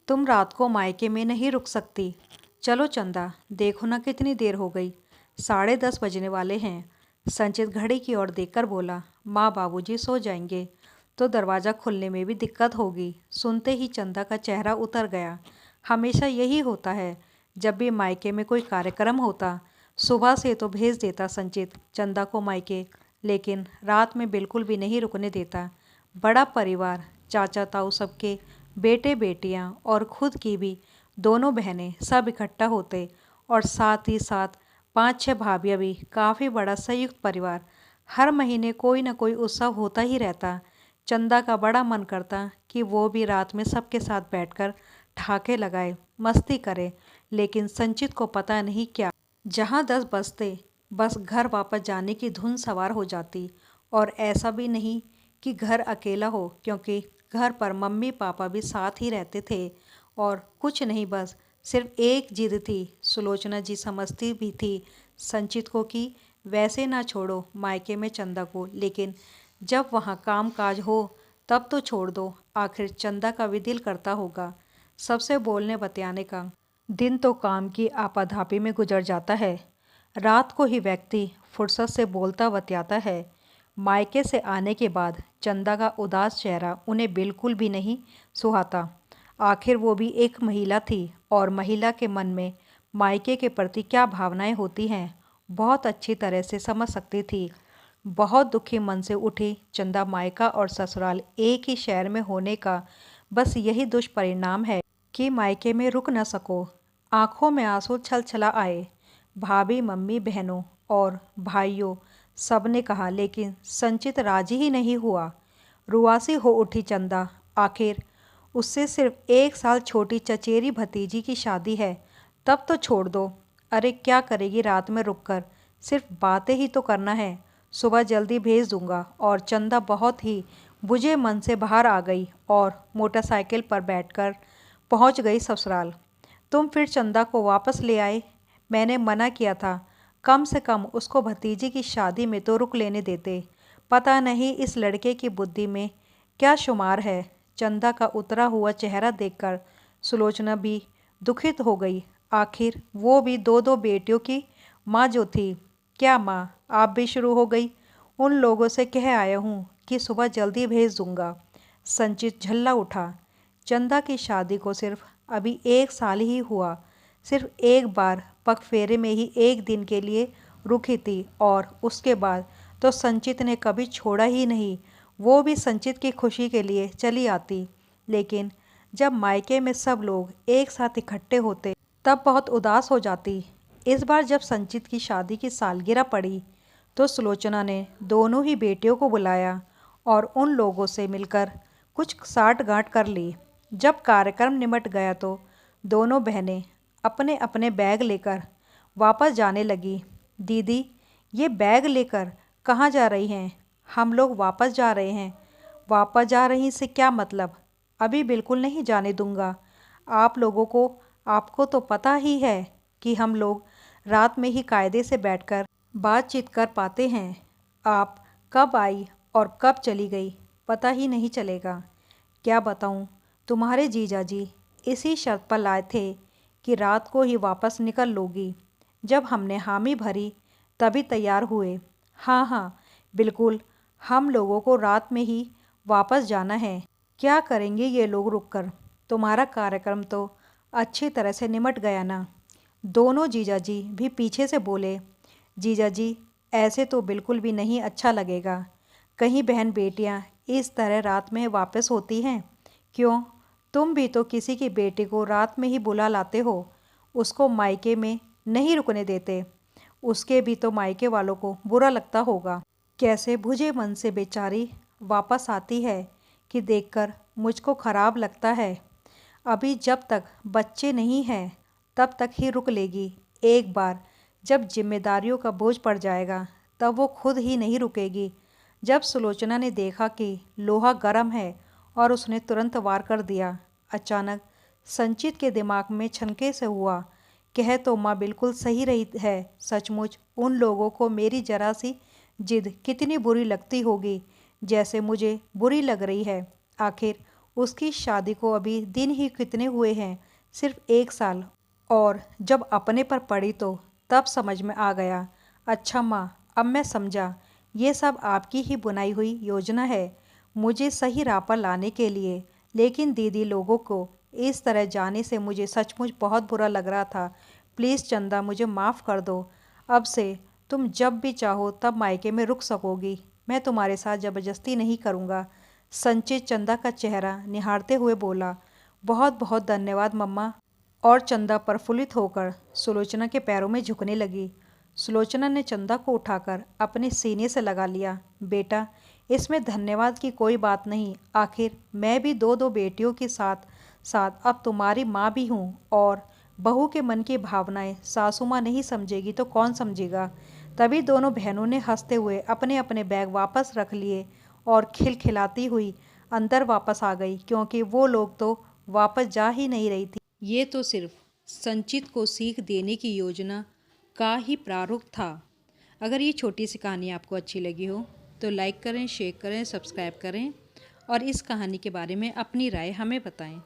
तुम रात को मायके में नहीं रुक सकती। चलो चंदा, देखो ना कितनी देर हो गई, 10:30 बजने वाले हैं। संचित घड़ी की ओर देखकर बोला, माँ बाबूजी सो जाएंगे तो दरवाज़ा खुलने में भी दिक्कत होगी। सुनते ही चंदा का चेहरा उतर गया। हमेशा यही होता है, जब भी मायके में कोई कार्यक्रम होता सुबह से तो भेज देता संचित चंदा को मायके, लेकिन रात में बिल्कुल भी नहीं रुकने देता। बड़ा परिवार, चाचा ताऊ सबके बेटे बेटियां और खुद की भी दोनों बहनें सब इकट्ठा होते, और साथ ही साथ 5-6 भाभियाँ भी। काफ़ी बड़ा संयुक्त परिवार। हर महीने कोई ना कोई उत्सव होता ही रहता। चंदा का बड़ा मन करता कि वो भी रात में सबके साथ बैठकर ठहाके लगाए, मस्ती करे, लेकिन संचित को पता नहीं क्या, जहाँ 10 बजते बस घर वापस जाने की धुन सवार हो जाती। और ऐसा भी नहीं कि घर अकेला हो, क्योंकि घर पर मम्मी पापा भी साथ ही रहते थे। और कुछ नहीं, बस सिर्फ एक जिद थी। सुलोचना जी समझती भी थी संचित को कि वैसे ना छोड़ो मायके में चंदा को, लेकिन जब वहाँ काम काज हो तब तो छोड़ दो। आखिर चंदा का भी दिल करता होगा सबसे बोलने बतियाने का। दिन तो काम की आपाधापी में गुजर जाता है, रात को ही व्यक्ति फुर्सत से बोलता बतियाता है। मायके से आने के बाद चंदा का उदास चेहरा उन्हें बिल्कुल भी नहीं सुहाता। आखिर वो भी एक महिला थी, और महिला के मन में मायके के प्रति क्या भावनाएं होती हैं बहुत अच्छी तरह से समझ सकती थी। बहुत दुखी मन से उठी चंदा। मायका और ससुराल एक ही शहर में होने का बस यही दुष्परिणाम है कि मायके में रुक न सको। आंखों में आंसू छलछला आए। भाभी, मम्मी, बहनों और भाइयों सबने कहा, लेकिन संचित राजी ही नहीं हुआ। रुआसी हो उठी चंदा। आखिर उससे सिर्फ 1 साल छोटी चचेरी भतीजी की शादी है, तब तो छोड़ दो। अरे क्या करेगी रात में रुककर, सिर्फ बातें ही तो करना है। सुबह जल्दी भेज दूंगा। और चंदा बहुत ही बुझे मन से बाहर आ गई और मोटरसाइकिल पर बैठकर पहुंच गई ससुराल। तुम फिर चंदा को वापस ले आए। मैंने मना किया था, कम से कम उसको भतीजी की शादी में तो रुक लेने देते। पता नहीं इस लड़के की बुद्धि में क्या शुमार है। चंदा का उतरा हुआ चेहरा देखकर सुलोचना भी दुखित हो गई। आखिर वो भी 2-2 बेटियों की माँ जो थी। क्या माँ, आप भी शुरू हो गई? उन लोगों से कह आया हूँ कि सुबह जल्दी भेज दूंगा। संचित झल्ला उठा। चंदा की शादी को सिर्फ अभी 1 साल ही हुआ। सिर्फ एक बार पगफेरे में ही 1 दिन के लिए रुकी थी, और उसके बाद तो संचित ने कभी छोड़ा ही नहीं। वो भी संचित की खुशी के लिए चली आती, लेकिन जब मायके में सब लोग एक साथ इकट्ठे होते तब बहुत उदास हो जाती। इस बार जब संचित की शादी की सालगिरह पड़ी तो सुलोचना ने दोनों ही बेटियों को बुलाया और उन लोगों से मिलकर कुछ साठगांठ कर ली। जब कार्यक्रम निमट गया तो दोनों बहनें अपने अपने बैग लेकर वापस जाने लगी। दीदी, ये बैग लेकर कहाँ जा रही हैं? हम लोग वापस जा रहे हैं। वापस जा रही से क्या मतलब? अभी बिल्कुल नहीं जाने दूंगा आप लोगों को। आपको तो पता ही है कि हम लोग रात में ही कायदे से बैठकर बातचीत कर पाते हैं। आप कब आई और कब चली गई पता ही नहीं चलेगा। क्या बताऊं, तुम्हारे जीजा जी इसी शर्त पर लाए थे कि रात को ही वापस निकल लोगी। जब हमने हामी भरी तभी तैयार हुए। हाँ हाँ, बिल्कुल, हम लोगों को रात में ही वापस जाना है। क्या करेंगे ये लोग रुककर? तुम्हारा कार्यक्रम तो अच्छी तरह से निमट गया ना? दोनों जीजाजी भी पीछे से बोले। जीजाजी, ऐसे तो बिल्कुल भी नहीं अच्छा लगेगा। कहीं बहन बेटियां इस तरह रात में वापस होती हैं? क्यों, तुम भी तो किसी की बेटी को रात में ही बुला लाते हो, उसको मायके में नहीं रुकने देते। उसके भी तो मायके वालों को बुरा लगता होगा। कैसे बुझे मन से बेचारी वापस आती है कि देखकर मुझको खराब लगता है। अभी जब तक बच्चे नहीं हैं तब तक ही रुक लेगी। एक बार जब जिम्मेदारियों का बोझ पड़ जाएगा तब वो खुद ही नहीं रुकेगी। जब सुलोचना ने देखा कि लोहा गर्म है और उसने तुरंत वार कर दिया, अचानक संचित के दिमाग में छनके से हुआ, कह तो माँ बिल्कुल सही रही है। सचमुच उन लोगों को मेरी जरा सी जिद कितनी बुरी लगती होगी, जैसे मुझे बुरी लग रही है। आखिर उसकी शादी को अभी दिन ही कितने हुए हैं, सिर्फ 1 साल। और जब अपने पर पड़ी तो तब समझ में आ गया। अच्छा माँ, अब मैं समझा, ये सब आपकी ही बुनाई हुई योजना है मुझे सही राह पर लाने के लिए। लेकिन दीदी लोगों को इस तरह जाने से मुझे सचमुच बहुत बुरा लग रहा था। प्लीज़ चंदा, मुझे माफ़ कर दो। अब से तुम जब भी चाहो तब मायके में रुक सकोगी। मैं तुम्हारे साथ ज़बरदस्ती नहीं करूँगा। संचित चंदा का चेहरा निहारते हुए बोला। बहुत बहुत धन्यवाद मम्मा। और चंदा प्रफुल्लित होकर सुलोचना के पैरों में झुकने लगी। सुलोचना ने चंदा को उठाकर अपने सीने से लगा लिया। बेटा, इसमें धन्यवाद की कोई बात नहीं। आखिर मैं भी दो दो बेटियों के साथ साथ अब तुम्हारी माँ भी हूँ। और बहू के मन की भावनाएं सासू माँ नहीं समझेगी तो कौन समझेगा। तभी दोनों बहनों ने हंसते हुए अपने अपने बैग वापस रख लिए और खिलखिलाती हुई अंदर वापस आ गई, क्योंकि वो लोग तो वापस जा ही नहीं रही थी। ये तो सिर्फ संचित को सीख देने की योजना का ही प्रारूप था। अगर ये छोटी सी कहानी आपको अच्छी लगी हो तो लाइक करें, शेयर करें, सब्सक्राइब करें और इस कहानी के बारे में अपनी राय हमें बताएं।